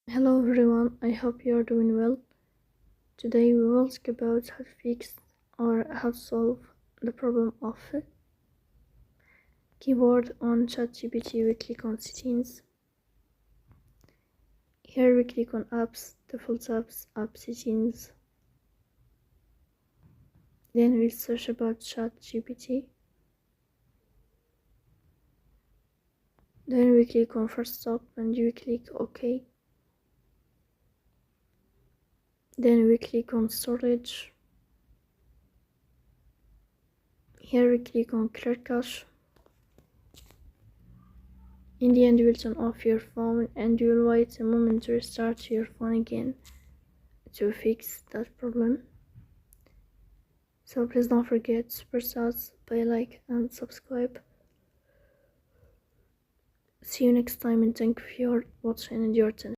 Hello everyone, I hope you are doing well. Today we will talk about how to fix or how to solve the problem of keyboard on ChatGPT. We click on settings. Here we click on apps, default apps, app settings. Then we search about ChatGPT. Then we click on first stop and we click OK. Then we click on storage. Here we click on clear cache. In the end, you will turn off your phone and you will wait a moment to restart your phone again to fix that problem. So please don't forget to super chat, like and subscribe. See you next time and thank you for watching and your attention.